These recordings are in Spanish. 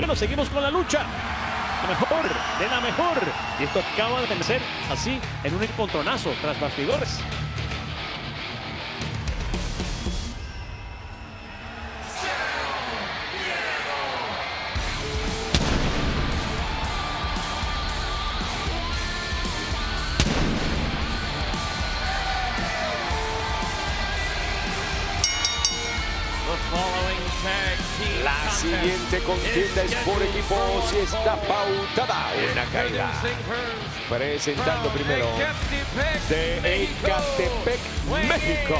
Pero bueno, seguimos con la lucha. La mejor, de la mejor. Y esto acaba de ser así en un encontronazo tras bastidores. La siguiente contienda es por equipos y está pautada una caída. Presentando primero de Ecatepec, México,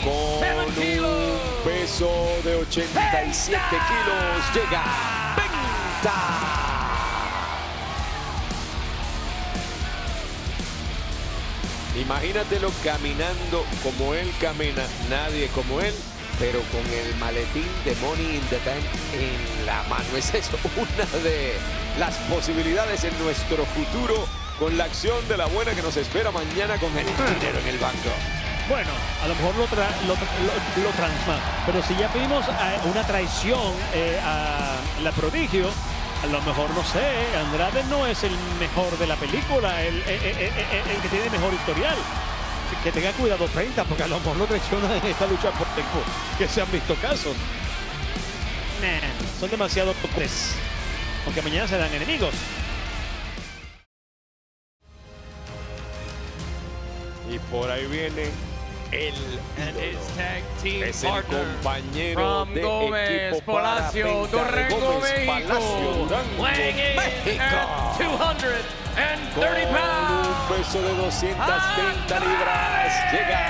con un peso de 87 kilos, llega Penta. Imagínatelo caminando como él camina, nadie como él, pero con el maletín de Money in the Bank en la mano. Esa es una de las posibilidades en nuestro futuro con la acción de la buena que nos espera mañana con el dinero en el banco. Bueno, a lo mejor lo transma, pero si ya vimos una traición a la Prodigio, a lo mejor, no sé, Andrade no es el mejor de la película, el que tiene mejor historial. Que tenga cuidado Penta, porque a lo mejor lo traicionan en esta lucha por tiempo, que se han visto casos. Son demasiado pobres, aunque mañana serán enemigos. Y por ahí viene es el compañero de Gómez, equipo Palacio, para Penta, Durango, Palacio, Durango, México. 230 pounds. Un peso de 230 libras llega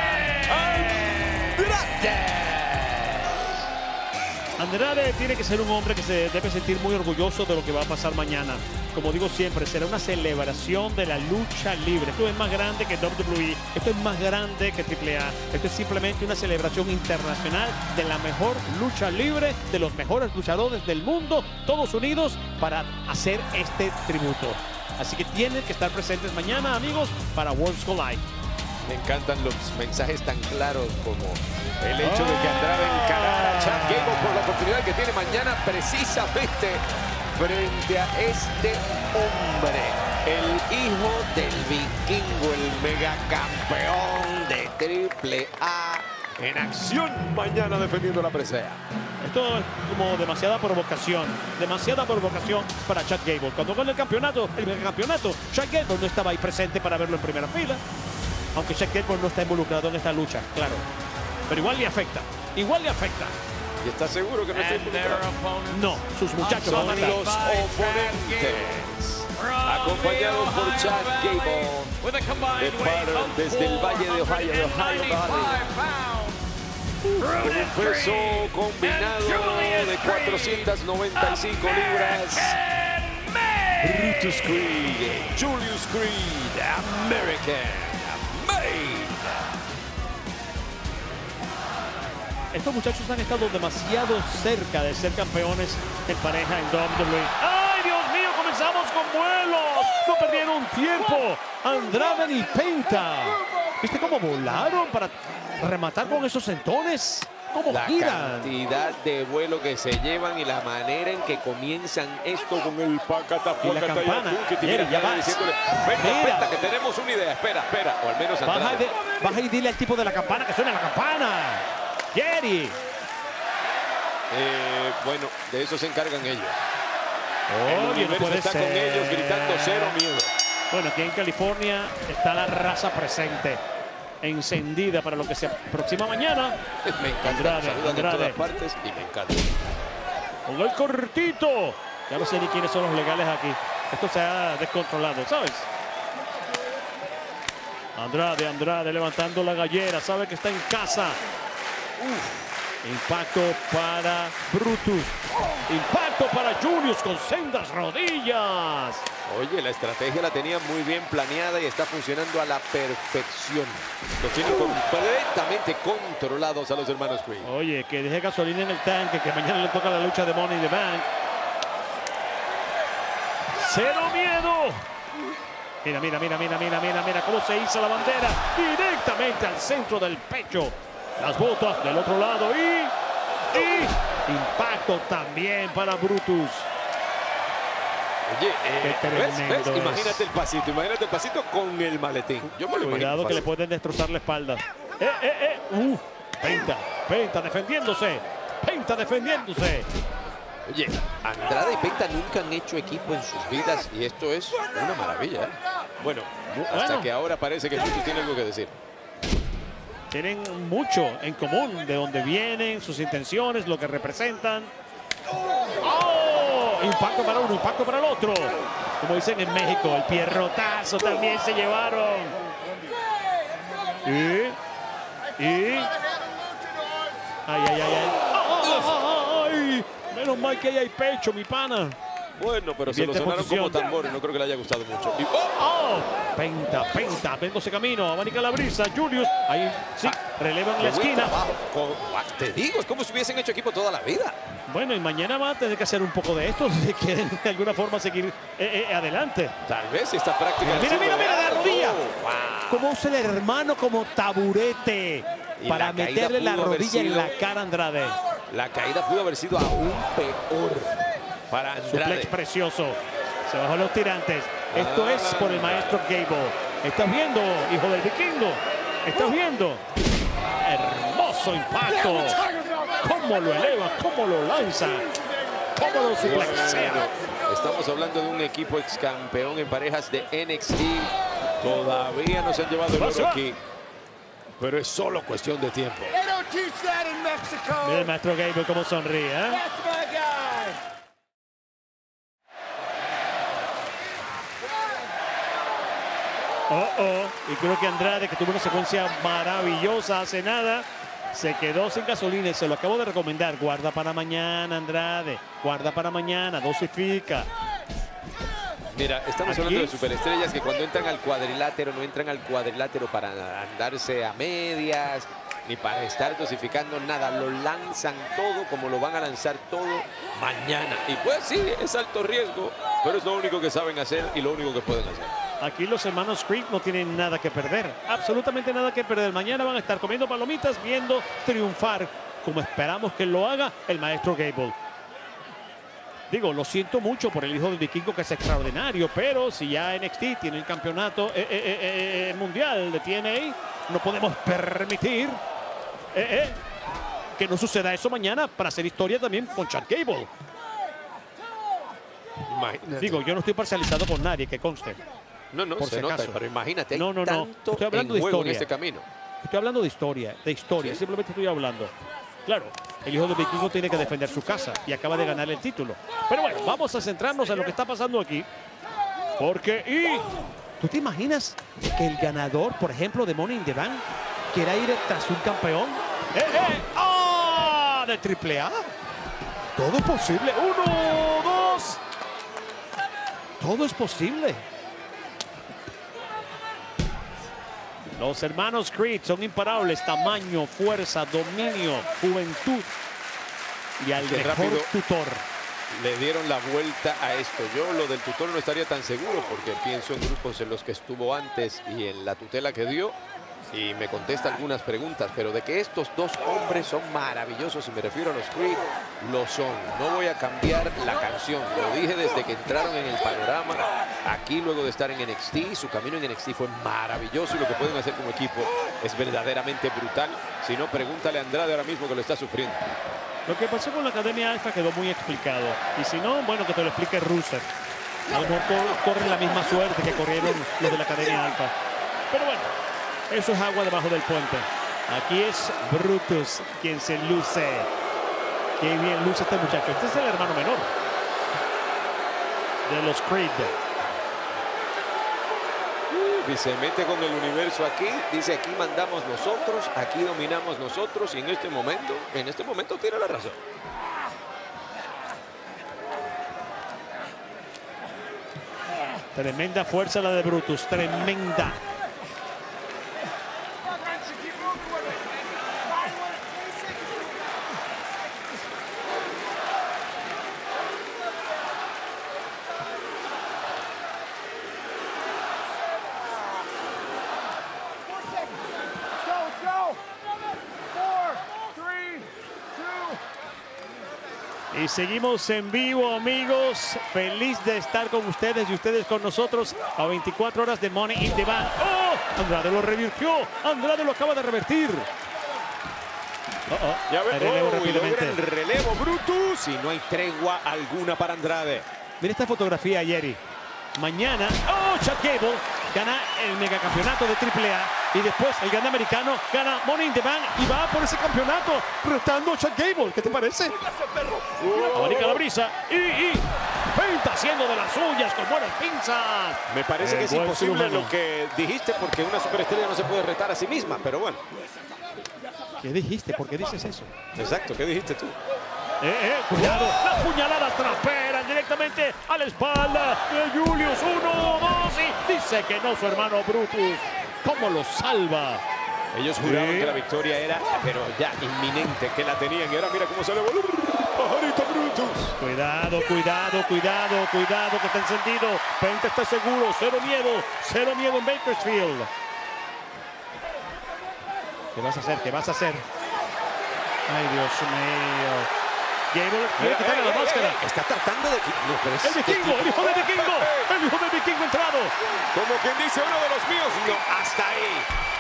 Andrade tiene que ser un hombre que se debe sentir muy orgulloso de lo que va a pasar mañana. Como digo siempre, será una celebración de la lucha libre. Esto es más grande que WWE, esto es más grande que AAA. Esto es simplemente una celebración internacional de la mejor lucha libre, de los mejores luchadores del mundo, todos unidos para hacer este tributo. Así que tienen que estar presentes mañana, amigos, para Worlds Collide. Me encantan los mensajes tan claros como el hecho de que Andrade encarara a Chad Gable por la oportunidad que tiene mañana precisamente frente a este hombre, el hijo del vikingo, el megacampeón de AAA en acción mañana defendiendo la presea. Esto es como demasiada provocación para Chad Gable. Cuando gana el campeonato, Chad Gable no estaba ahí presente para verlo en primera fila. Aunque Chad Gable no está involucrado en esta lucha, claro. Pero igual le afecta. ¿Y está seguro que no está involucrado? No, sus muchachos van a Son estar. los oponentes, acompañados por Chad Gable, de Pattern, desde el Valle de Ohio, de Ohio Valley. Con un peso combinado de 495 libras. Brutus Creed, Julius Creed, American Made. Estos muchachos han estado demasiado cerca de ser campeones en pareja en WWE. ¡Ay, Dios mío! Comenzamos con vuelo. No perdieron tiempo. Andrade y Penta. ¿Viste cómo volaron para rematar con esos sentones? ¿Cómo La giran? cantidad de vuelo que se llevan y la manera en que comienzan esto con el pacata, Y la campana. Mira, ya va. diciéndole, Penta, que tenemos una idea, espera, o al menos Andrade. Baja y dile al tipo de la campana que suene la campana. Jerry. Bueno, de eso se encargan ellos. Oye, el universo no puede está ser. con ellos gritando cero miedo. Bueno, aquí en California está la raza presente, encendida para lo que se aproxima mañana. Me encanta, saludan en Andrade. todas partes y me encanta. Con el cortito. Ya no sé ni quiénes son los legales aquí. Esto se ha descontrolado, ¿sabes? Andrade levantando la gallera. Sabe que está en casa. Impacto para Brutus. Impacto para Julius con sendas rodillas. Oye, la estrategia la tenía muy bien planeada y está funcionando a la perfección. Los tienen completamente controlados a los hermanos Creed. Oye, que deje gasolina en el tanque, que mañana le toca la lucha de Money in the Bank. ¡Cero miedo! Mira cómo se hizo la bandera. Directamente al centro del pecho. Las botas del otro lado y Y impacto también para Brutus. Oye, Qué tremendo es. Imagínate el pasito con el maletín. Yo me lo imagino Cuidado que fácil. le pueden destrozar la espalda. Penta defendiéndose. Penta defendiéndose. Oye, Andrade y Penta nunca han hecho equipo en sus vidas y esto es una maravilla, ¿eh? Bueno, hasta que ahora parece que Brutus tiene algo que decir. Tienen mucho en común, de dónde vienen, sus intenciones, lo que representan. ¡Oh! Impacto para uno, impacto para el otro. Como dicen en México, el pierrotazo también se llevaron. ¡Ay! Menos mal que ahí hay pecho, mi pana. Bueno, pero se lo sonaron como tambores, no creo que le haya gustado mucho. Y, Penta, abriéndose camino, abanica la brisa, Julius, ahí sí, relevan la esquina. Te digo, es como si hubiesen hecho equipo toda la vida. Bueno, y mañana va a tener que hacer un poco de esto si quieren de alguna forma seguir adelante. Tal vez esta práctica... Mira, la rodilla. Wow. Cómo usa el hermano como taburete para meterle la rodilla en la cara a Andrade. La caída pudo haber sido aún peor para Andrade. Suplex precioso. Se bajó los tirantes. Esto es por el maestro Gable. ¿Estás viendo, hijo del vikingo? ¿Estás viendo? Hermoso impacto. Cómo lo eleva, cómo lo lanza, cómo lo suplexea. Estamos hablando de un equipo ex campeón en parejas de NXT. Todavía no se han llevado el oro aquí. Pero es solo cuestión de tiempo. Mira el maestro Gable cómo sonríe, ¿eh? Y creo que Andrade, que tuvo una secuencia maravillosa hace nada, se quedó sin gasolina y se lo acabo de recomendar. Guarda para mañana, Andrade. Guarda para mañana, dosifica. Mira, estamos hablando de superestrellas que cuando entran al cuadrilátero, no entran al cuadrilátero para andarse a medias, ni para estar dosificando nada. Lo lanzan todo como lo van a lanzar todo mañana. Y pues sí, es alto riesgo, pero es lo único que saben hacer y lo único que pueden hacer. Aquí los hermanos Creed no tienen nada que perder, absolutamente nada que perder. Mañana van a estar comiendo palomitas, viendo triunfar, como esperamos que lo haga el maestro Gable. Digo, lo siento mucho por el hijo del vikingo, que es extraordinario, pero si ya NXT tiene el campeonato mundial de TNA, no podemos permitir que no suceda eso mañana para hacer historia también con Chad Gable. Imagínate. Digo, yo no estoy parcializado con nadie, que conste. No, por se si nota, acaso. pero imagínate, No. tanto Estoy hablando en de juego historia. en este camino. Estoy hablando de historia, ¿Sí? Simplemente estoy hablando. Claro, el hijo del vikingo tiene que defender su casa y acaba de ganar el título. Pero bueno, vamos a centrarnos en lo que está pasando aquí. Porque, ¿tú te imaginas que el ganador, por ejemplo, de Money in the Bank, quiera ir tras un campeón? ¿De AAA? Todo es posible. 1, 2. Todo es posible. Los hermanos Creed son imparables. Tamaño, fuerza, dominio, juventud. Y al mejor tutor. Le dieron la vuelta a esto. Yo lo del tutor no estaría tan seguro porque pienso en grupos en los que estuvo antes y en la tutela que dio. Y me contesta algunas preguntas, pero de que estos dos hombres son maravillosos, y me refiero a los Creed, lo son. No voy a cambiar la canción, lo dije desde que entraron en el panorama. Aquí, luego de estar en NXT, su camino en NXT fue maravilloso y lo que pueden hacer como equipo es verdaderamente brutal. Si no, pregúntale a Andrade ahora mismo que lo está sufriendo. Lo que pasó con la Academia Alpha quedó muy explicado. Y si no, bueno, que te lo explique Rusev. A lo mejor corren la misma suerte que corrieron los de la Academia Alpha. Pero bueno, eso es agua debajo del puente. Aquí es Brutus quien se luce. Qué bien luce este muchacho. Este es el hermano menor de los Creed. Y se mete con el universo aquí. Dice, aquí mandamos nosotros, aquí dominamos nosotros. Y en este momento tiene la razón. Tremenda fuerza la de Brutus. Tremenda. Y seguimos en vivo, amigos. Feliz de estar con ustedes y ustedes con nosotros a 24 horas de Money in the Bank. ¡Oh! Andrade lo revirtió. Andrade lo acaba de revertir. Ya ve, Relevo y logra rápidamente. el relevo Brutus y no hay tregua alguna para Andrade. Mira esta fotografía, Jerry. Mañana, Chad Gable gana el megacampeonato de AAA y después el grande americano gana Money in the Bank y va por ese campeonato retando a Chad Gable. ¿Qué te parece? Abanica la brisa y Penta haciendo de las suyas con buenas pinzas. Me parece que es Buen imposible cirujano. lo que dijiste porque una superestrella no se puede retar a sí misma, pero bueno. ¿Qué dijiste? ¿Por qué dices eso? Exacto, ¿qué dijiste tú? Cuidado, las puñaladas traperas directamente a la espalda de Julius. 1, 2 y dice que no su hermano Brutus. ¿Cómo lo salva? Ellos juraban que la victoria era, pero ya inminente, que la tenían. Y ahora mira cómo se le voló. Pajarito Brutus. Cuidado, cuidado, cuidado, cuidado, que está encendido. Penta está seguro, cero miedo en Bakersfield. ¿Qué vas a hacer? ¿Qué vas a hacer? Ay, Dios mío. Gable quiere quitarle la máscara. Está tratando de... El vikingo, el hijo del vikingo. El hijo del vikingo entrado. Como quien dice, uno de los míos. No, hasta ahí.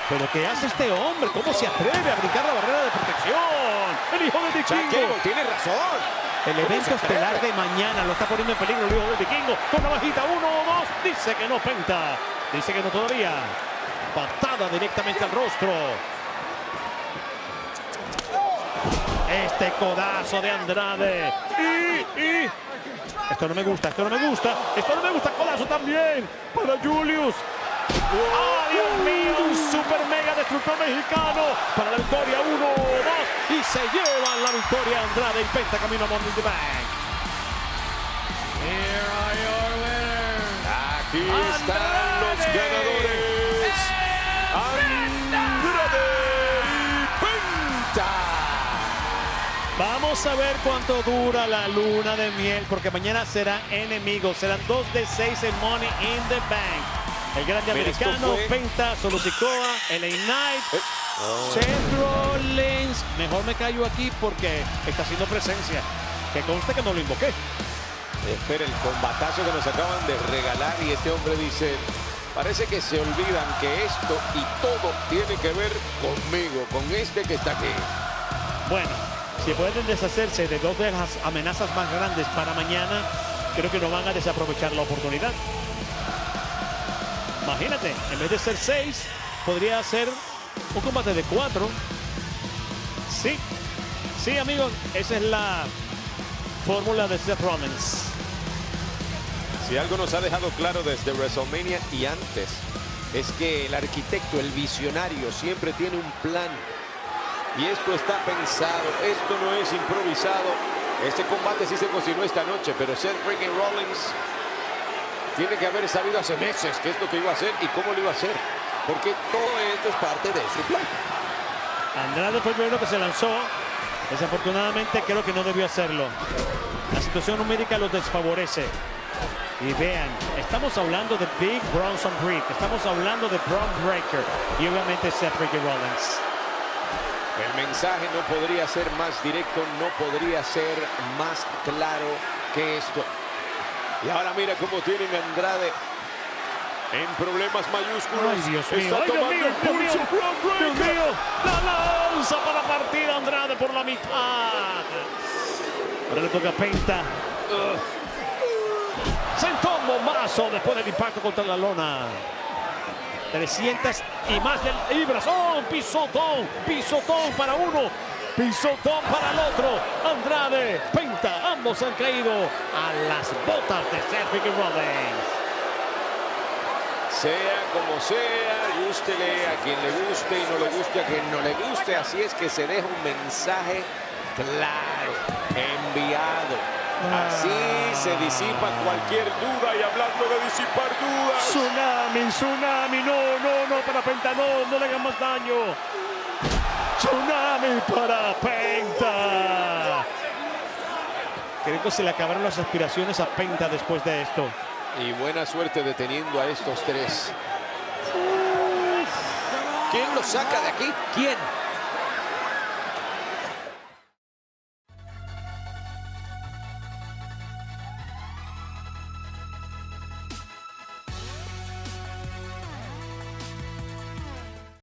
¿Pero qué hace este hombre? ¿Cómo se atreve a brincar la barrera de protección? El hijo del Chad vikingo. Gable tiene razón. El evento estelar de mañana lo está poniendo en peligro el hijo del vikingo. Con la bajita, 1, 2. Dice que no, Penta. Dice que no todavía. Patada directamente al rostro. Este codazo de Andrade. Y esto no me gusta, esto no me gusta. Esto no me gusta, codazo también para Julius. ¡Ay, Dios mío! Un super mega destructor mexicano para la victoria. 1, 2 y se llevan la victoria Andrade y Penta camino a Money in the Bank. Here are your winners. Aquí están los ganadores. Andrade y Penta. Vamos a ver cuánto dura la luna de miel, porque mañana serán enemigos. Serán 2 de 6 en Money in the Bank. El grande Mira, esto americano, fue... Penta, Solo Sikoa, LA Knight, Seth Rollins. Mejor me callo aquí porque está haciendo presencia. Que conste que no lo invoqué. Espera el combatazo que nos acaban de regalar y este hombre dice, parece que se olvidan que esto y todo tiene que ver conmigo, con este que está aquí. Bueno, si pueden deshacerse de 2 de las amenazas más grandes para mañana, creo que no van a desaprovechar la oportunidad. Imagínate, en vez de ser 6, podría ser un combate de 4. Sí, amigos, esa es la fórmula de Seth Rollins. Si algo nos ha dejado claro desde WrestleMania y antes, es que el arquitecto, el visionario, siempre tiene un plan. Y esto está pensado, esto no es improvisado. Este combate sí se cocinó esta noche, pero Seth freaking Rollins tiene que haber sabido hace meses qué es lo que iba a hacer y cómo lo iba a hacer. Porque todo esto es parte de su plan. Andrade fue el primero que se lanzó. Desafortunadamente creo que no debió hacerlo. La situación numérica los desfavorece. Y vean, estamos hablando de Big Bronson Reed, estamos hablando de Braun Breaker y obviamente Seth freaking Rollins. El mensaje no podría ser más directo, no podría ser más claro que esto. Y ahora mira cómo tienen a Andrade en problemas mayúsculos. Ay, Dios mío, Está ay, Dios tomando mío, Dios impulso. mío, Dios mío, la lanza para partir a Andrade por la mitad. Ahora le toca a Penta. Sentó un bombazo después del impacto contra la lona. 300 y más de libras. ¡Oh! Pisotón para uno. Pisotón para el otro. Andrade, Penta, ambos han caído a las botas de Seth freaking Rollins. Sea como sea, gústele a quien le guste y no le guste a quien no le guste. Así es que se deja un mensaje claro, enviado. Así se disipa cualquier duda y hablando de disipar dudas. Tsunami, no, para Penta, no le hagan más daño. Tsunami para Penta. Creo que se le acabaron las aspiraciones a Penta después de esto. Y buena suerte deteniendo a estos tres. ¿Quién los saca de aquí? ¿Quién?